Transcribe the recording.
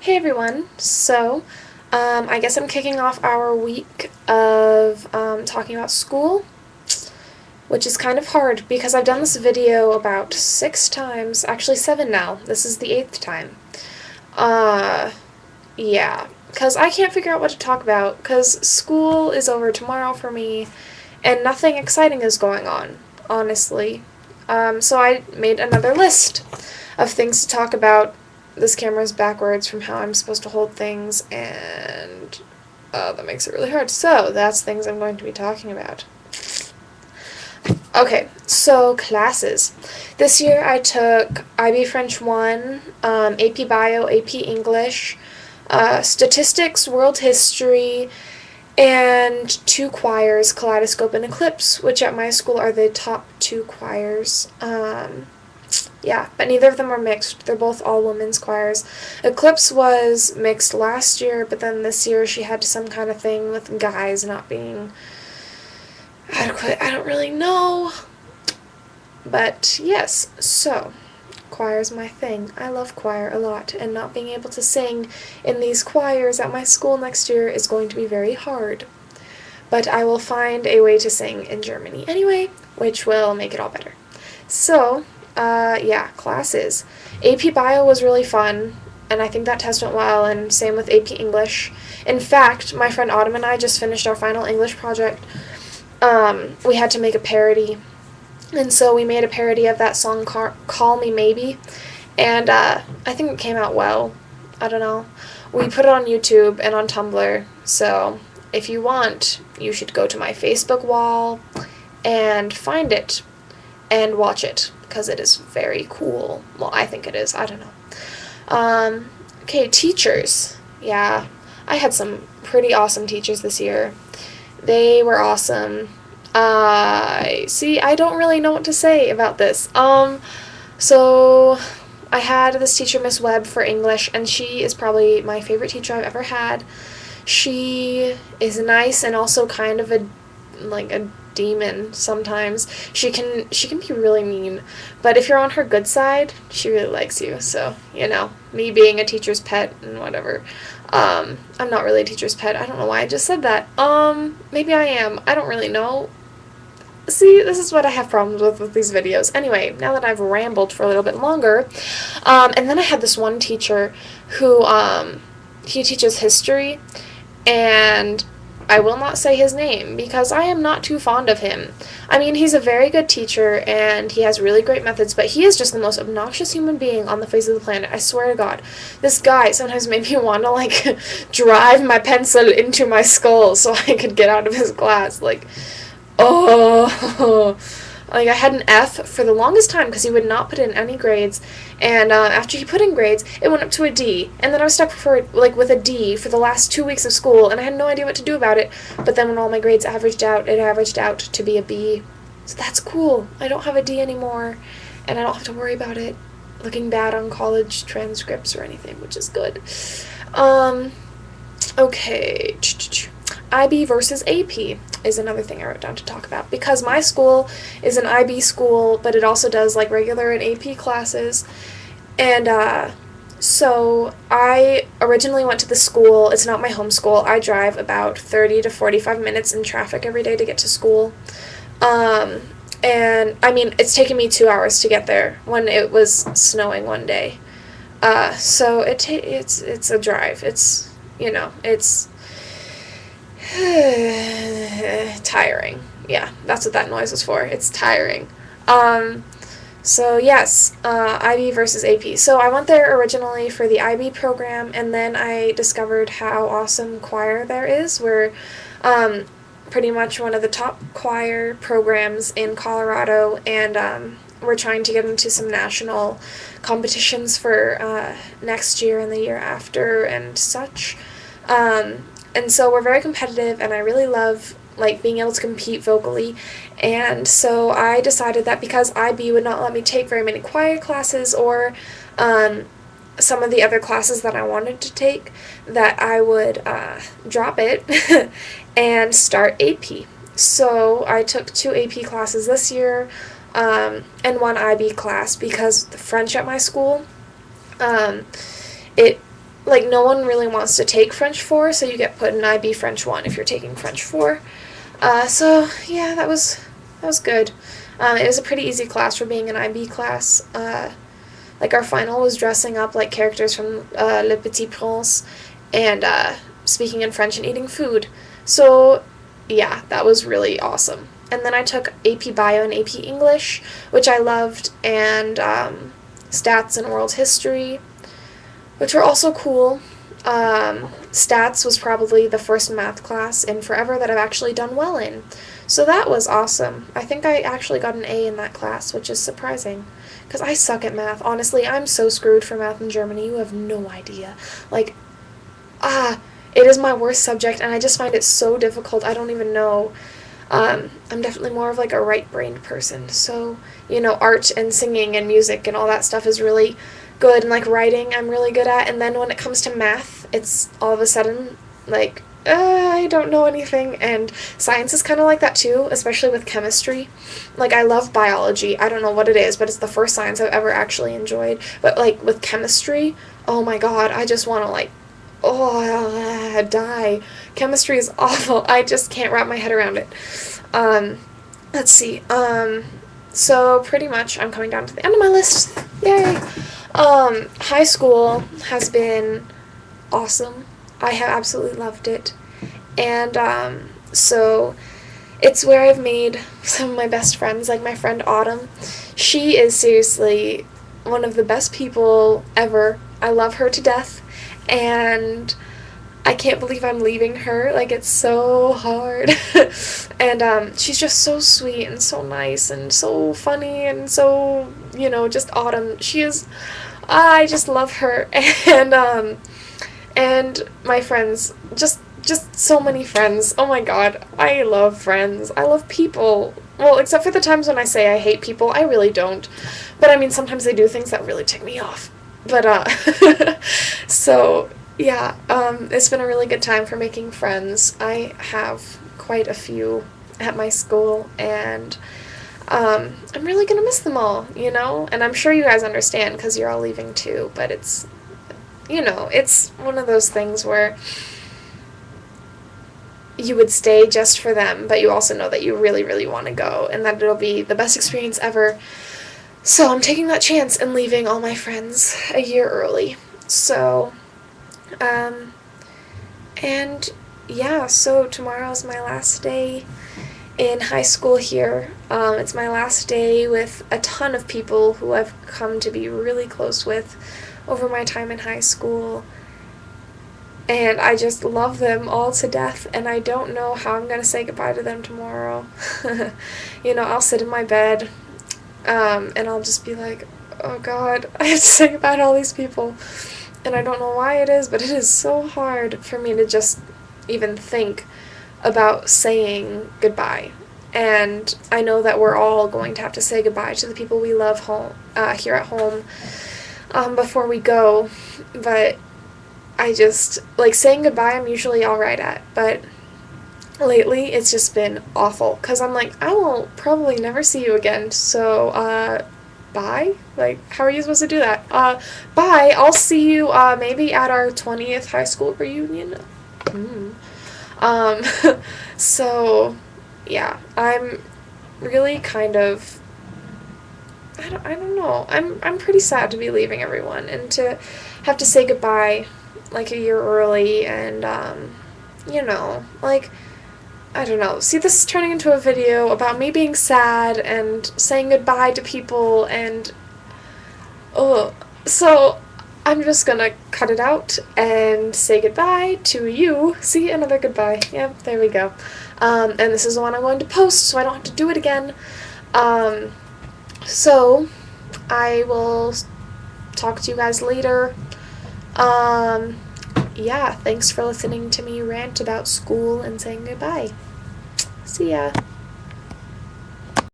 Hey everyone, I guess I'm kicking off our week of talking about school, which is kind of hard because I've done this video about 6 times, actually 7 now. This is the 8th time. Uh, yeah, because I can't figure out what to talk about because school is over tomorrow for me and nothing exciting is going on, honestly. So I made another list of things to talk about. This camera is backwards from how I'm supposed to hold things, and that makes it really hard. So that's things I'm going to be talking about. Okay, so classes. This year I took IB French 1, AP Bio, AP English, Statistics, World History, and 2 choirs, Kaleidoscope and Eclipse, which at my school are the top 2 choirs. Yeah, but neither of them are mixed. They're both all women's choirs. Eclipse was mixed last year, but then this year she had some kind of thing with guys not being adequate. I don't really know. But yes, so choir's my thing. I love choir a lot, and not being able to sing in these choirs at my school next year is going to be very hard. But I will find a way to sing in Germany anyway, which will make it all better. So, yeah, classes. AP Bio was really fun, and I think that test went well, and same with AP English. In fact, my friend Autumn and I just finished our final English project. We had to make a parody, and so we made a parody of that song, Call Me Maybe, and I think it came out well. I don't know. We put it on YouTube and on Tumblr, so if you want, you should go to my Facebook wall and find it and watch it, because it is very cool. Well, I think it is. I don't know. Okay, teachers. Yeah, I had some pretty awesome teachers this year. They were awesome. See, I don't really know what to say about this. So I had this teacher, Miss Webb, for English, and she is probably my favorite teacher I've ever had. She is nice and also kind of a demon sometimes. She can be really mean, but if you're on her good side, she really likes you. So, me being a teacher's pet and whatever. I'm not really a teacher's pet. I don't know why I just said that. Maybe I am. I don't really know. See, this is what I have problems with these videos. Anyway, now that I've rambled for a little bit longer, and then I had this one teacher who, he teaches history, and I will not say his name because I am not too fond of him. I mean, he's a very good teacher and he has really great methods, but he is just the most obnoxious human being on the face of the planet. I swear to God. This guy sometimes made me want to, drive my pencil into my skull so I could get out of his class. Oh. I had an F for the longest time because he would not put in any grades, and after he put in grades, it went up to a D, and then I was stuck with a D for the last 2 weeks of school, and I had no idea what to do about it, but then when all my grades averaged out, it averaged out to be a B, so that's cool. I don't have a D anymore, and I don't have to worry about it looking bad on college transcripts or anything, which is good. Okay, IB versus AP is another thing I wrote down to talk about, because my school is an IB school, but it also does regular and AP classes, and so I originally went to the school. It's not my home school. I drive about 30 to 45 minutes in traffic every day to get to school, and I mean, it's taken me 2 hours to get there when it was snowing one day, so it's a drive. It's tiring. Yeah, that's what that noise is for. It's tiring. So yes, IB versus AP. So I went there originally for the IB program, and then I discovered how awesome choir there is. We're pretty much one of the top choir programs in Colorado, and we're trying to get into some national competitions for next year and the year after and such. And so we're very competitive, and I really love being able to compete vocally, and so I decided that because IB would not let me take very many choir classes or some of the other classes that I wanted to take, that I would drop it and start AP. So I took 2 AP classes this year, and 1 IB class, because the French at my school, it like, no one really wants to take French 4, so you get put in IB French 1 if you're taking French 4. So, yeah, that was good. It was a pretty easy class for being an IB class. Like, our final was dressing up like characters from Le Petit Prince and speaking in French and eating food. So, yeah, that was really awesome. And then I took AP Bio and AP English, which I loved, and Stats and World History, which were also cool. Stats was probably the first math class in forever that I've actually done well in. So that was awesome. I think I actually got an A in that class, which is surprising. Because I suck at math. Honestly, I'm so screwed for math in Germany. You have no idea. Like, it is my worst subject, and I just find it so difficult. I don't even know. I'm definitely more of like a right-brained person. So, art and singing and music and all that stuff is really good, and like writing I'm really good at. And then when it comes to math, it's all of a sudden like, I don't know anything. And science is kind of like that too, especially with chemistry. Like, I love biology. I don't know what it is, but it's the first science I've ever actually enjoyed. But like with chemistry, oh my god, I just want to like, die. Chemistry is awful. I just can't wrap my head around it. Let's see. So pretty much I'm coming down to the end of my list. Yay. High school has been awesome. I have absolutely loved it. And, so it's where I've made some of my best friends, like my friend Autumn. She is seriously one of the best people ever. I love her to death, and I can't believe I'm leaving her. Like, it's so hard. And, she's just so sweet and so nice and so funny and so, just Autumn. She is, I just love her. And my friends, just so many friends. Oh my god, I love friends. I love people. Well, except for the times when I say I hate people, I really don't. But I mean, sometimes they do things that really tick me off. But, so, yeah, it's been a really good time for making friends. I have quite a few at my school, and, I'm really gonna miss them all, And I'm sure you guys understand, because you're all leaving too, but it's, it's one of those things where you would stay just for them, but you also know that you really, really want to go, and that it'll be the best experience ever. So I'm taking that chance and leaving all my friends a year early. So, and yeah, so tomorrow's my last day in high school here. It's my last day with a ton of people who I've come to be really close with over my time in high school. And I just love them all to death, and I don't know how I'm going to say goodbye to them tomorrow. I'll sit in my bed, and I'll just be like, oh god, I have to say goodbye to all these people. And I don't know why it is, but it is so hard for me to just even think about saying goodbye. And I know that we're all going to have to say goodbye to the people we love here at home before we go, but I just, like, saying goodbye I'm usually alright at, but lately it's just been awful, because I'm like, I will probably never see you again, so, bye? Like, how are you supposed to do that? Bye, I'll see you, maybe at our 20th high school reunion. So, yeah, I'm really kind of, I don't know, I'm pretty sad to be leaving everyone, and to have to say goodbye like a year early, and like, I don't know. See, this is turning into a video about me being sad and saying goodbye to people, and so I'm just gonna cut it out and say goodbye to you. See, another goodbye. Yep, there we go. And this is the one I'm going to post, so I don't have to do it again. So I will talk to you guys later. Yeah, thanks for listening to me rant about school and saying goodbye. See ya.